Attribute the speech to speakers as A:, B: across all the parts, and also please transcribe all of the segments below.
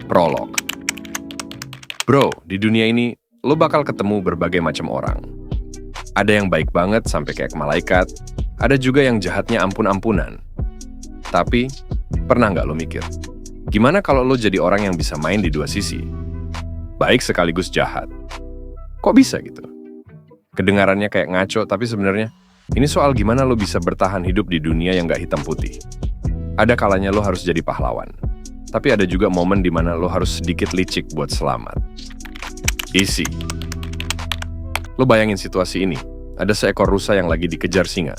A: Prolog. Bro, di dunia ini, lo bakal ketemu berbagai macam orang. Ada yang baik banget sampai kayak malaikat, ada juga yang jahatnya ampun-ampunan. Tapi, pernah nggak lo mikir, gimana kalau lo jadi orang yang bisa main di dua sisi? Baik sekaligus jahat. Kok bisa gitu? Kedengarannya kayak ngaco, tapi sebenarnya ini soal gimana lo bisa bertahan hidup di dunia yang nggak hitam putih. Ada kalanya lo harus jadi pahlawan. Tapi ada juga momen di mana lo harus sedikit licik buat selamat. Easy. Lo bayangin situasi ini. Ada seekor rusa yang lagi dikejar singa.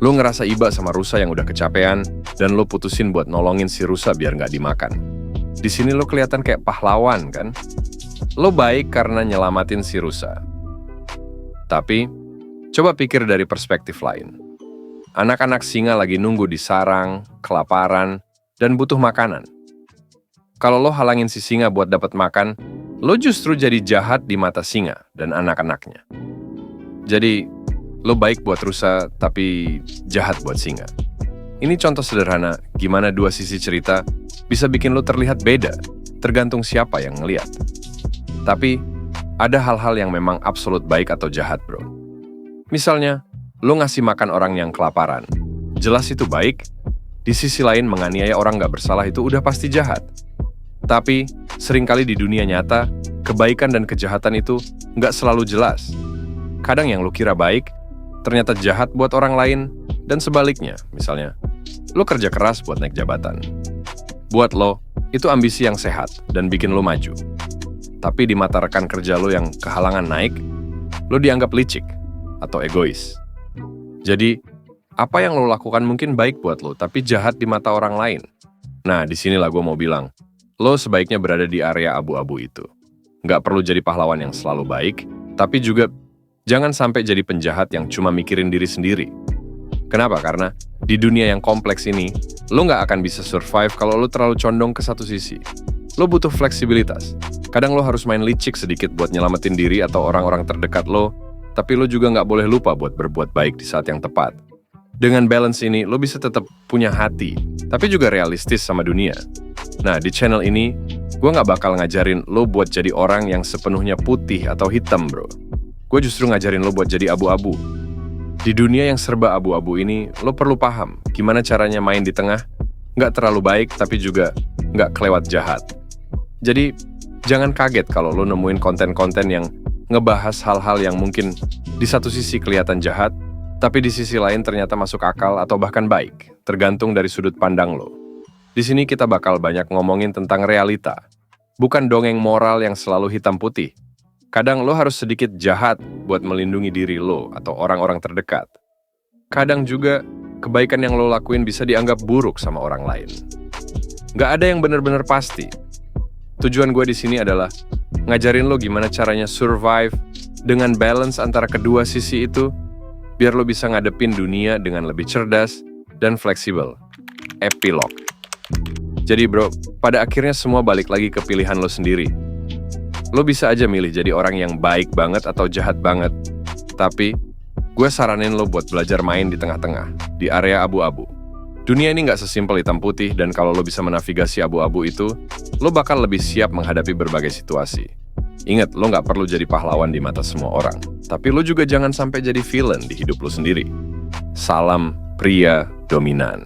A: Lo ngerasa iba sama rusa yang udah kecapean, dan lo putusin buat nolongin si rusa biar nggak dimakan. Di sini lo kelihatan kayak pahlawan, kan? Lo baik karena nyelamatin si rusa. Tapi, coba pikir dari perspektif lain. Anak-anak singa lagi nunggu di sarang, kelaparan, dan butuh makanan. Kalau lo halangin si singa buat dapat makan, lo justru jadi jahat di mata singa dan anak-anaknya. Jadi, lo baik buat rusa, tapi jahat buat singa. Ini contoh sederhana gimana dua sisi cerita bisa bikin lo terlihat beda, tergantung siapa yang ngeliat. Tapi, ada hal-hal yang memang absolut baik atau jahat, bro. Misalnya, lo ngasih makan orang yang kelaparan. Jelas itu baik. Di sisi lain, menganiaya orang nggak bersalah itu udah pasti jahat. Tapi, seringkali di dunia nyata, kebaikan dan kejahatan itu nggak selalu jelas. Kadang yang lo kira baik, ternyata jahat buat orang lain, dan sebaliknya. Misalnya, lo kerja keras buat naik jabatan. Buat lo, itu ambisi yang sehat dan bikin lo maju. Tapi di mata rekan kerja lo yang kehalangan naik, lo dianggap licik atau egois. Jadi, apa yang lo lakukan mungkin baik buat lo, tapi jahat di mata orang lain. Nah, disinilah gue mau bilang, lo sebaiknya berada di area abu-abu itu. Nggak perlu jadi pahlawan yang selalu baik, tapi juga jangan sampai jadi penjahat yang cuma mikirin diri sendiri. Kenapa? Karena di dunia yang kompleks ini, lo nggak akan bisa survive kalau lo terlalu condong ke satu sisi. Lo butuh fleksibilitas. Kadang lo harus main licik sedikit buat nyelamatin diri atau orang-orang terdekat lo, tapi lo juga nggak boleh lupa buat berbuat baik di saat yang tepat. Dengan balance ini, lo bisa tetap punya hati, tapi juga realistis sama dunia. Nah, di channel ini, gue nggak bakal ngajarin lo buat jadi orang yang sepenuhnya putih atau hitam, bro. Gue justru ngajarin lo buat jadi abu-abu. Di dunia yang serba abu-abu ini, lo perlu paham gimana caranya main di tengah, nggak terlalu baik, tapi juga nggak kelewat jahat. Jadi, jangan kaget kalau lo nemuin konten-konten yang ngebahas hal-hal yang mungkin di satu sisi kelihatan jahat, tapi di sisi lain ternyata masuk akal atau bahkan baik, tergantung dari sudut pandang lo. Di sini kita bakal banyak ngomongin tentang realita, bukan dongeng moral yang selalu hitam putih. Kadang lo harus sedikit jahat buat melindungi diri lo atau orang-orang terdekat. Kadang juga kebaikan yang lo lakuin bisa dianggap buruk sama orang lain. Nggak ada yang benar-benar pasti. Tujuan gue di sini adalah ngajarin lo gimana caranya survive dengan balance antara kedua sisi itu, biar lo bisa ngadepin dunia dengan lebih cerdas dan fleksibel. Epilog. Jadi bro, pada akhirnya semua balik lagi ke pilihan lo sendiri. Lo bisa aja milih jadi orang yang baik banget atau jahat banget. Tapi, gue saranin lo buat belajar main di tengah-tengah, di area abu-abu. Dunia ini nggak sesimpel hitam putih, dan kalau lo bisa menavigasi abu-abu itu, lo bakal lebih siap menghadapi berbagai situasi. Ingat, lo nggak perlu jadi pahlawan di mata semua orang. Tapi lo juga jangan sampai jadi villain di hidup lo sendiri. Salam pria dominan.